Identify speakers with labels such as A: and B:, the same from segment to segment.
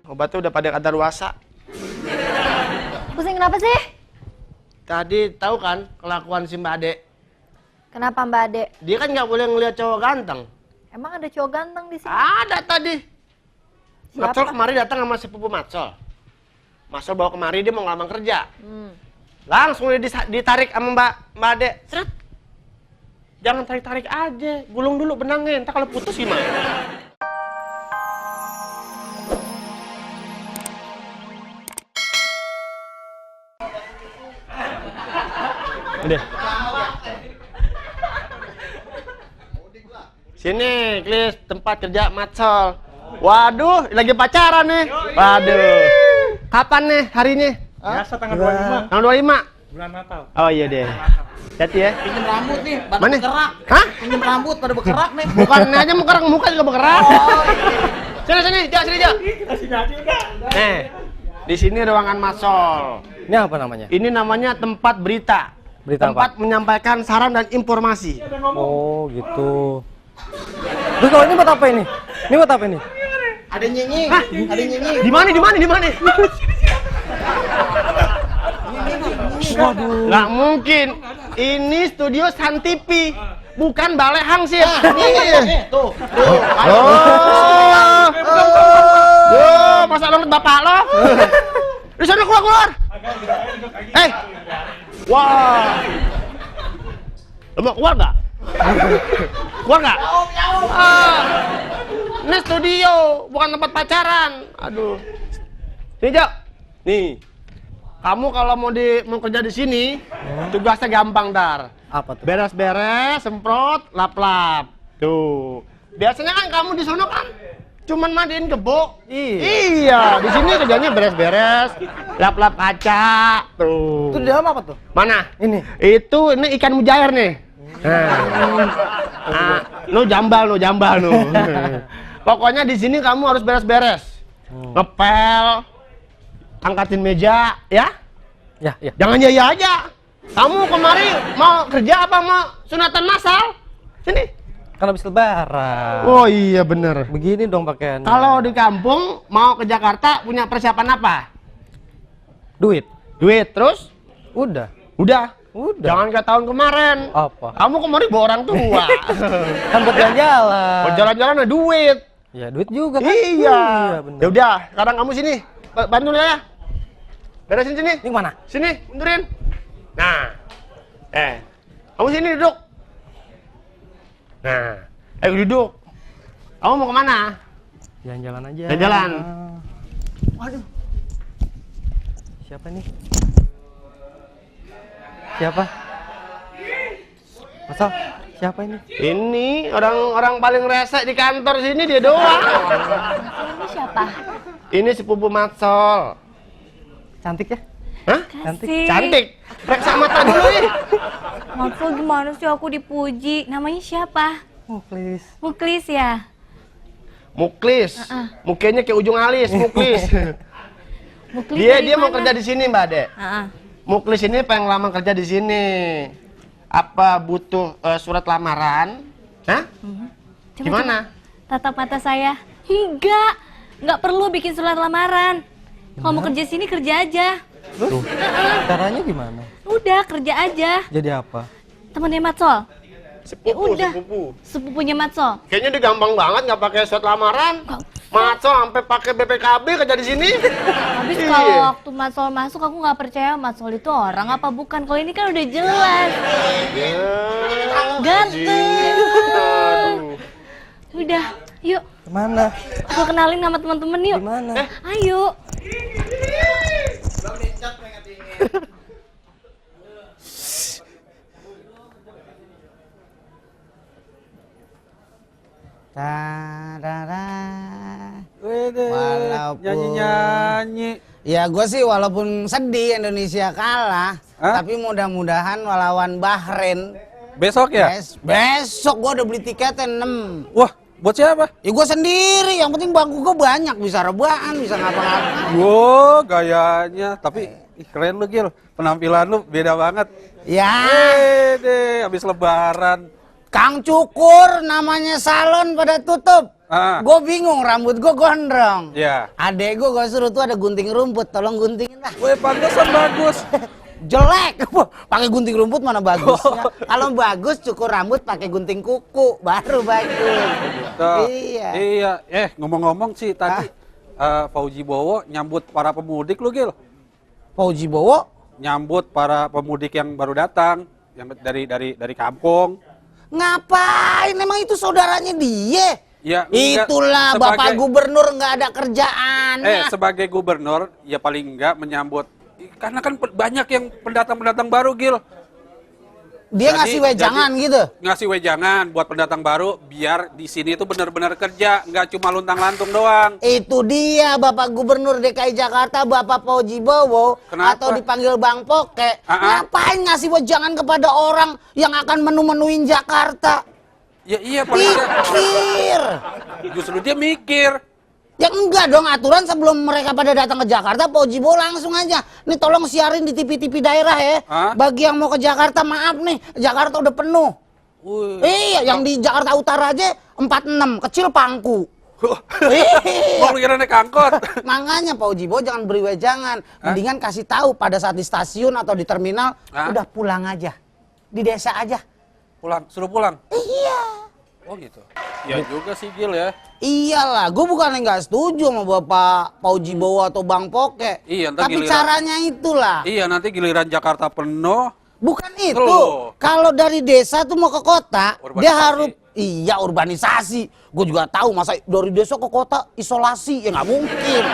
A: Obatnya udah pada kadaluarsa.
B: Pusing kenapa sih?
A: Tadi tahu kan kelakuan si Mbak Ade?
B: Kenapa Mbak Ade?
A: Dia kan nggak boleh ngeliat cowok ganteng.
B: Emang ada cowok ganteng di sini?
A: Ada tadi.
B: Siapa?
A: Matsol kemarin datang sama sepupu Matsol. Matsol bawa kemari dia mau ngelamar kerja. Langsung ditarik sama Mbak Ade. Seret. Jangan tarik-tarik aja. Gulung dulu benangnya. Entar kalau putus gimana? Udah. Sini, Klis, tempat kerja Matsol. Waduh, lagi pacaran nih. Waduh. Kapan nih harinya?
C: Biasa tanggal 25.
A: Tanggal 25.
C: Bulan Natal.
A: Oh iya deh. Hati ya.
D: Pinjem rambut nih, pada
A: Mana?
D: bergerak.
A: Hah?
D: Pinjem rambut pada bergerak nih.
A: Bukan aja bergerak, muka juga bergerak. Sini, Jo, sini, Jo. Nih, di sini ruangan Matsol.
E: Ini apa namanya?
A: Ini namanya tempat berita.
E: Berita
A: tempat menyampaikan saran dan informasi.
E: Oh gitu. Terus kalau ini buat apa ini? Ini buat apa ini?
D: Ada nyanyi,
A: Hah?
D: ada nyanyi.
A: Di mana?
E: Waduh.
A: Nggak mungkin. Ini studio Sun TV, bukan Balai Hangsip.
D: Tuh.
A: Oh. Yo, masa lo bapak lo? Di sana keluar. Wah. Lo mau keluar nggak? Keluar nggak? Ini studio, bukan tempat pacaran. Aduh. Nih, Jo. Nih. Kamu kalau mau kerja di sini, tugasnya gampang, Dar.
E: Apa tuh?
A: Beres-beres, semprot, lap-lap. Tuh. Biasanya kan kamu di sono kan cuman mandiin kebo. Iya, di sini kerjanya beres-beres, lap-lap kaca. Tuh.
E: Itu di dalam apa tuh?
A: Mana?
E: Ini.
A: Ini ikan mujair nih. Lu jambal lu. Pokoknya di sini kamu harus beres-beres. Ngepel, angkatin meja, ya?
E: Ya.
A: Jangan ya aja. Kamu kemari mau kerja apa mau sunatan massal? Sini.
E: Kan habis lebaran.
A: Oh iya bener.
E: Begini dong pakaiannya.
A: Kalau di kampung mau ke Jakarta punya persiapan apa?
E: Duit.
A: Duit terus?
E: Udah.
A: Udah.
E: Jangan
A: Jangan kayak tahun kemarin.
E: Apa?
A: Kamu kemari bawa orang tua.
E: Kan buat jalan-jalan.
A: Mau jalan-jalan ada duit.
E: Ya duit juga kan.
A: Iya.
E: bener.
A: Ya udah, sekarang kamu sini. Bantu ya. Beresin sini.
E: Ini mana?
A: Sini, mundurin. Nah. Kamu sini duduk. Nah. Ayo duduk. Kamu mau kemana?
E: Jalan-jalan aja.
A: Jalan-jalan.
E: Waduh. Siapa nih? Siapa? Masal, siapa ini?
A: Ini orang paling rese di kantor sini dia doang.
B: Ini siapa?
A: Ini sepupu Matsol.
E: Cantik ya?
A: Hah?
E: Cantik.
A: Cantik. Reksa mata dulu nih.
B: Maksud gimana sih aku dipuji? Namanya siapa?
E: Oh, please.
B: Muklis ya?
A: Muklis. Mukanya kayak ujung alis, Muklis.
B: Muklis
A: dia
B: dari
A: mau
B: mana?
A: kerja di sini, Mbak Ade. Muklis ini pengen lama kerja di sini. Apa butuh surat lamaran? Hah?
B: Coba,
A: Gimana?
B: coba. Tatap mata saya. Nggak perlu bikin surat lamaran. Kalau mau kerja sini kerja aja.
E: Tuh. Caranya gimana?
B: Udah kerja aja.
E: Jadi apa?
B: Temennya Matsol. Ya
A: Sepupu,
B: udah.
A: sepupu.
B: Sepupunya Matsol.
A: Kayaknya dia gampang banget nggak pakai surat lamaran.
B: Nggak.
A: Matsol sampai pakai BPKB kerja di sini.
B: Habis
A: Iya.
B: kalau waktu Matsol masuk aku nggak percaya Matsol itu orang apa bukan. Kalau ini kan udah jelas. Ganteng.
A: Aduh.
B: Udah, yuk.
E: Kemana?
B: Aku kenalin sama teman-teman yuk.
E: Gimana?
B: Ayo.
D: Walaupun
C: Nyanyi-nyanyi.
D: ya gue sih walaupun sedih Indonesia kalah, tapi mudah-mudahan lawan Bahrain
C: Besok ya?
D: besok gue udah beli tiketnya 6.
C: Wah, buat siapa?
D: Ya gue sendiri, yang penting bangku gue banyak, bisa rebahan, bisa ngapa-ngapa.
C: Wow, gayanya. Tapi keren lu, Gil. Penampilan lu beda banget.
D: Ya,
C: Deh, habis lebaran.
D: Kang cukur namanya salon pada tutup. Gue bingung, rambut gue gondrong.
C: Iya.
D: Adek gue suruh tuh ada gunting rumput, tolong guntingin lah.
C: Weh, pantesan bagus.
D: Jelek, pakai gunting rumput mana bagusnya? Kalau bagus cukur rambut pakai gunting kuku, baru bagus.
C: Tuh.
D: Iya.
C: Iya. Ngomong-ngomong sih tadi Fauji Bowo nyambut para pemudik lu, Gil.
D: Fauji Bowo
C: Nyambut para pemudik yang baru datang, yang dari kampung.
D: ngapain? Emang itu saudaranya dia?
C: Ya, enggak,
D: Itulah
C: sebagai-
D: Bapak Gubernur nggak ada kerjaannya.
C: Sebagai gubernur, ya paling enggak menyambut. Karena kan banyak yang pendatang-pendatang baru, Gil.
D: Dia
C: Jadi-
D: ngasih wejangan gitu.
C: Ngasih wejangan buat pendatang baru, biar di sini itu benar-benar kerja, nggak cuma luntang-lantung doang.
D: Itu dia Bapak Gubernur DKI Jakarta, Bapak Fauji Bowo,
C: Kenapa?
D: atau dipanggil Bang Poke. Ngapain ngasih wejangan kepada orang yang akan menu-menuin Jakarta?
C: Ya iya, paling enggak.
D: Pikir.
C: Justru dia mikir.
D: Ya enggak dong, aturan sebelum mereka pada datang ke Jakarta, Fauji Bowo langsung aja. Nih tolong siarin di TV-TV daerah ya. Bagi yang mau ke Jakarta, maaf nih, Jakarta udah penuh. Iya, yang di Jakarta Utara aja 46, kecil pangku.
C: Mau kira naik angkot.
D: Makanya Fauji Bowo jangan beri wejangan. Mendingan kasih tahu pada saat di stasiun atau di terminal, udah pulang aja. Di desa aja.
C: Pulang, suruh pulang.
D: Iya.
C: Oh gitu. Ya juga sih, Gil ya.
D: Iyalah, gue bukannya nggak setuju sama Bapak Fauji Bowo atau Bang Poke.
C: Iya, ntar
D: tapi
C: giliran-
D: caranya itulah.
C: Iya, nanti giliran Jakarta penuh.
D: Bukan itu.
C: Loh.
D: Kalau dari desa tuh mau ke kota,
C: Urbanisasi.
D: dia harus urbanisasi. Gue juga tahu masa dari desa ke kota isolasi ya nggak mungkin.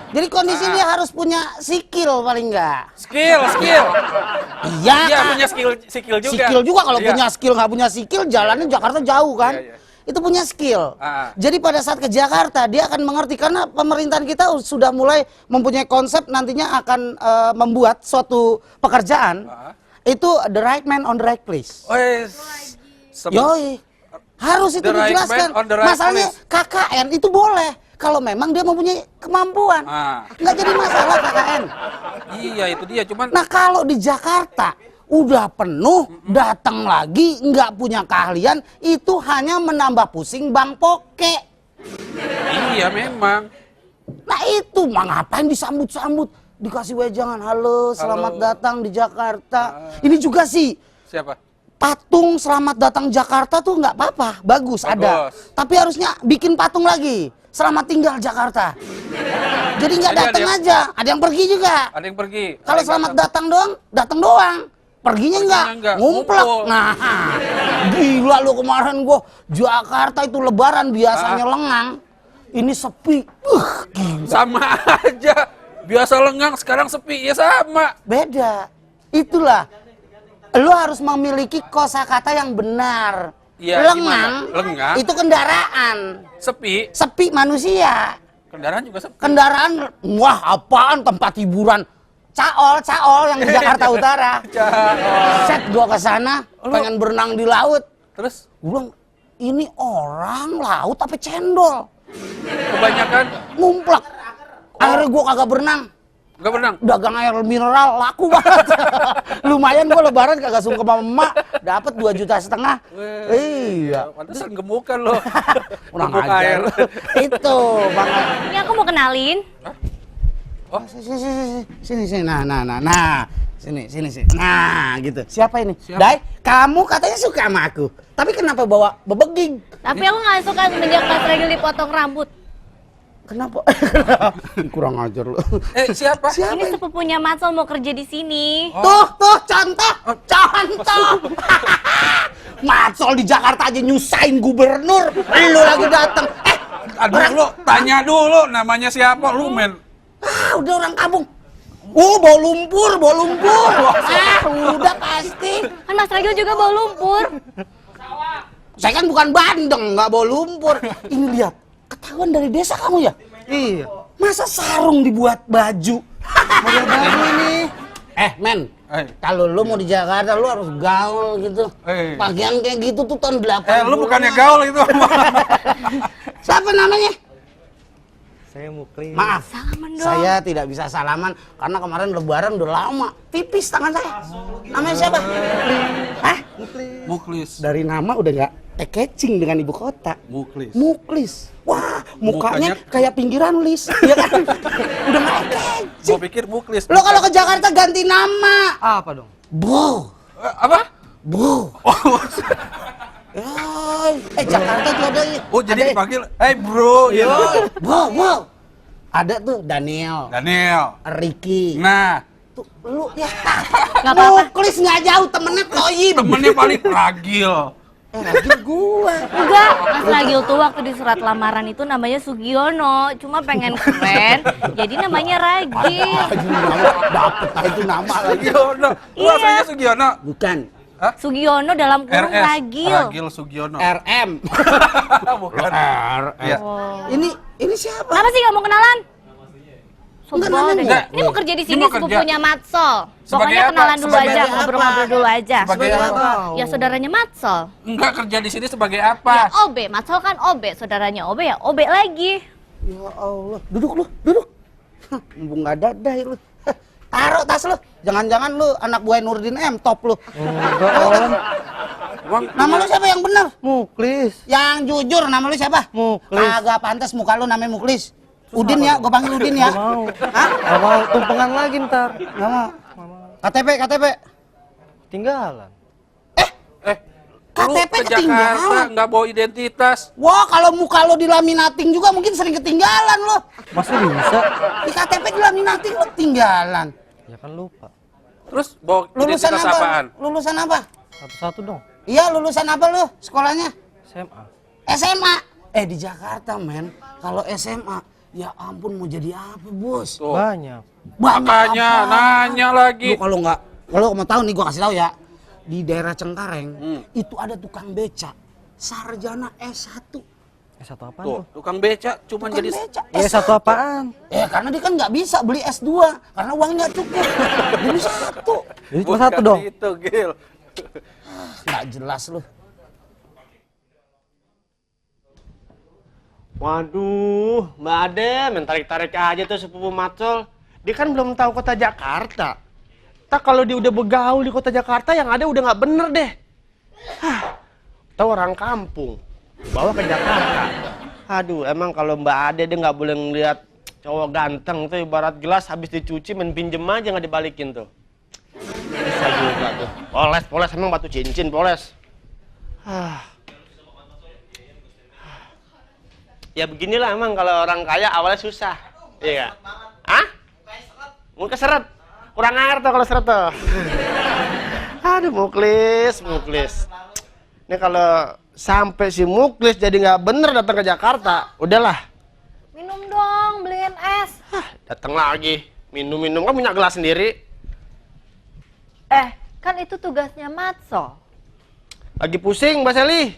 D: Jadi kondisi dia harus punya skill paling nggak.
C: Skill.
D: Iya.
C: Iya, punya skill juga.
D: Skill juga kalau
C: Iya.
D: punya skill nggak punya skill jalannya Jakarta jauh kan.
C: Iya.
D: Itu punya skill.
C: Ah.
D: Jadi pada saat ke Jakarta dia akan mengerti karena pemerintahan kita sudah mulai mempunyai konsep nantinya akan membuat suatu pekerjaan itu the right man on the right place. Yoi. Harus itu
C: The right
D: dijelaskan.
C: man on the right
D: Masalahnya
C: place.
D: KKN itu boleh kalau memang dia mempunyai kemampuan. Nggak jadi masalah KKN.
C: Iya, itu dia. Cuman
D: Nah kalau di Jakarta udah penuh, datang lagi nggak punya keahlian, itu hanya menambah pusing Bang Poke.
C: iya memang.
D: Nah itu mah ngapain disambut-sambut, dikasih wejangan, halo selamat datang di Jakarta. Ini juga sih
C: Siapa?
D: patung selamat datang Jakarta tuh nggak apa-apa, bagus ada. Tapi harusnya bikin patung lagi, selamat tinggal Jakarta. Jadi nggak
C: Jadi
D: datang
C: ada yang-
D: aja, ada yang pergi juga.
C: Ada yang pergi.
D: Kalau selamat datang doang. Perginya enggak, ngumplek.
C: ngumpul.
D: Nah, gila lu kemarin gua Jakarta itu lebaran biasanya lengang. Ini sepi. Gila.
C: Sama aja. Biasa lengang, sekarang sepi. Ya sama.
D: Beda. Itulah. Lu harus memiliki kosakata yang benar.
C: Ya,
D: lengang,
C: gimana? Lengang.
D: itu kendaraan.
C: Sepi.
D: Sepi manusia.
C: Kendaraan juga sepi.
D: Kendaraan, wah apaan tempat hiburan. Caol yang di Jakarta Utara. Set gua ke sana, pengen berenang di laut.
C: Terus
D: Gua bilang, ini orang laut apa cendol?
C: kebanyakan
D: Ngumplek. Akhirnya gua kagak berenang.
C: nggak berenang.
D: Dagang air mineral laku banget. Lumayan gua lebaran kagak sungkem sama emak, dapat 2,5 juta. Iya.
C: Pantesan gemukan lo.
D: Kurang
C: Gemuk
D: ajar. Itu, Bang.
B: Ini aku mau kenalin.
D: Sini. Nah. Sini. Nah, gitu. Siapa ini? Dai, kamu katanya suka sama aku. Tapi kenapa bawa bebeging?
B: Tapi aku nggak suka semenjak Mas Regil dipotong rambut.
D: Kenapa? Kurang ajar lu.
C: Siapa?
B: Ini sepupunya Matsol mau kerja di sini.
D: Tuh, contoh. Matsol di Jakarta aja nyusahin gubernur. Lu lagi dateng.
C: Aduh lo, tanya dulu namanya siapa lu men.
D: Udah orang kampung. Bawa lumpur. Udah pasti.
B: Kan Mas Regil juga bawa lumpur.
D: Saya kan bukan bandeng, nggak bawa lumpur. Ini lihat, ketahuan dari desa kamu ya? Iya. Masa sarung dibuat baju? Model baru ini. Men, kalau lu mau di Jakarta lu harus gaul gitu. Pakaian kayak gitu tuh tahun 80.
C: Lu bukannya gaul itu.
D: Siapa namanya?
E: Saya Saya Muklis.
D: Maaf,
B: Salaman dong.
D: saya tidak bisa salaman karena kemarin lebaran udah lama. Tipis tangan saya. Namanya siapa? Hah?
C: Muklis.
D: Dari nama udah nggak catching dengan ibu kota.
C: Muklis.
D: Muklis. Wah, mukanya
C: Mukanya-
D: kayak pinggiran lis. Iya kan? Udah nggak catching.
C: Gua pikir Muklis.
D: Lo kalau ke Jakarta ganti nama.
E: Apa dong?
D: Bro.
C: Apa?
D: Bro. Jakarta tuh ada.
C: Oh, jadi dipanggil, "Hey bro."
D: Yo,
C: Gitu.
D: bro. Ada tuh Daniel,
C: Daniel.
D: Ricky.
C: Nah,
D: Tuh, lu ya.
B: Nggak apa-apa.
D: Muklis nggak jauh temennya Toyib.
C: temennya paling ragil.
D: Lagi gua.
B: Enggak, Mas Ragil tuh waktu di surat lamaran itu namanya Sugiono, cuma pengen keren, jadi namanya Ragil.
D: Dapet itu nama lagi.
C: Sugiono. Lu
B: Iya.
C: aslinya Sugiono.
D: Bukan.
B: Sugiono dalam kurung
C: RS.
B: Ragil.
C: Ragil Sugiono.
D: RM.
C: Bukan.
D: RM.
C: Iya.
D: Ini siapa?
B: Kenapa sih nggak mau kenalan?
D: Enggak,
B: Sobat deh.
D: enggak.
B: Ini mau kerja di
C: Ini
B: sini
C: mau kerja.
B: sepupunya Matsol.
C: Sebagai
B: Pokoknya
C: apa?
B: kenalan dulu
C: Sebagai
B: aja,
D: apa?
B: ngobrol-ngobrol dulu aja.
C: Sebagai apa?
B: Ya saudaranya Matsol.
C: Enggak, kerja di sini sebagai
B: Ya
C: apa?
B: OB, Matsol kan OB, saudaranya OB ya OB lagi.
D: Ya Allah. Duduk lu, duduk. Hah, mumpung nggak ada lu. Hah, taruh tas lu. Jangan-jangan lu anak buah Nurdin M top lu.
E: Enggak, Om.
C: Uang
D: Nama lu siapa yang benar?
E: Muklis.
D: Yang jujur nama lu siapa?
E: Muklis.
D: Agak pantas muka lu namanya Muklis. Udin ya, gua panggil Udin ya.
E: Nggak mau.
D: Hah?
E: Nggak mau tumpengan lagi ntar.
D: Nggak mau. KTP.
E: Tinggalan.
C: lu
D: KTP
C: ke
D: ketinggalan.
C: Jakarta nggak bawa identitas.
D: Wah, kalau muka lo dilaminating juga mungkin sering ketinggalan lo.
E: Masa bisa?
D: Di KTP dilaminating lo ketinggalan.
E: Ya kan lupa.
C: Terus bawa
D: Lulusan
C: identitas
D: apa?
C: apaan?
D: Lulusan apa?
E: Satu-satu dong.
D: Iya, lulusan apa lo? Sekolahnya?
E: SMA.
D: SMA. Di Jakarta, men. Kalau SMA, ya ampun mau jadi apa, Bos?
C: Tuh.
E: Banyak.
C: Makanya
D: apa?
C: nanya lagi.
D: Lu kalau mau tahu nih gua kasih tahu ya. Di daerah Cengkareng itu ada tukang beca, sarjana S1.
E: S1 apaan
C: Tuh,
E: tuh?
C: tukang beca cuma
D: Tukang
C: jadi
D: beca
E: Ya S1 apaan?
D: karena dia kan nggak bisa beli S2 karena uangnya nggak cukup. Jadi satu.
E: Jadi cuma satu dong.
C: Itu, Gil.
D: Nggak jelas lu.
A: Waduh, Mbak Ade, main tarik-tarik aja tuh sepupu Matsol. Dia kan belum tahu kota Jakarta. Tak kalau dia udah begaul di kota Jakarta, yang ada udah nggak bener deh. Tahu orang kampung, bawa ke Jakarta. Aduh, emang kalau Mbak Ade dia nggak boleh ngeliat cowok ganteng tuh ibarat gelas habis dicuci main pinjem aja nggak dibalikin tuh. Bisa juga tuh. Poles emang batu cincin poles. Ya beginilah emang kalau orang kaya awalnya susah. Iya gak? Hah? Mau keseret. Kurang air tuh kalau seret tuh. Aduh, Muklis. Ini kalau sampai si Muklis jadi nggak bener datang ke Jakarta, udahlah.
B: Minum dong, beliin es.
A: Datang lagi. Minum kan punya gelas sendiri.
B: Kan itu tugasnya Matsol.
A: Lagi pusing, Mbak Seli.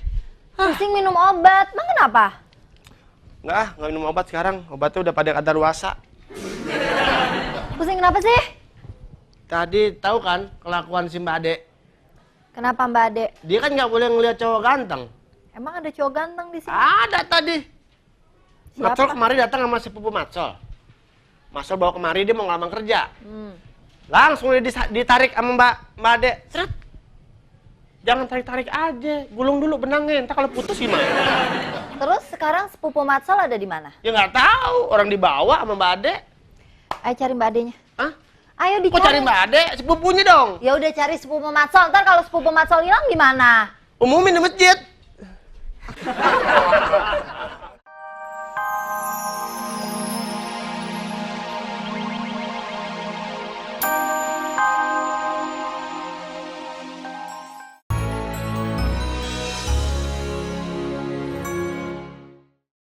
B: Pusing minum obat, emang kenapa?
A: Nggak minum obat sekarang. Obatnya udah pada kadaluarsa.
B: Pusing kenapa sih?
A: Tadi tahu kan kelakuan si Mbak Ade?
B: Kenapa Mbak Ade?
A: Dia kan nggak boleh ngeliat cowok ganteng.
B: Emang ada cowok ganteng di sini?
A: Ada tadi.
B: Siapa?
A: Matsol kemarin datang sama sepupu Matsol. Matsol bawa kemari dia mau ngelamar kerja. Langsung ditarik sama Mbak Ade. Seret. Jangan tarik-tarik aja. Gulung dulu benangnya. Entar kalau putus gimana?
B: Terus sekarang sepupu Matsol ada di mana?
A: Ya nggak tahu. Orang dibawa sama Mbak Ade.
B: Ayo cari Mbak Adenya.
A: Hah?
B: Ayo
A: Kok cari
B: dicari.
A: Mbak Ade? Sepupunya dong.
B: Ya udah cari sepupu Matsol. Ntar kalau sepupu Matsol hilang gimana?
A: Umumin di masjid.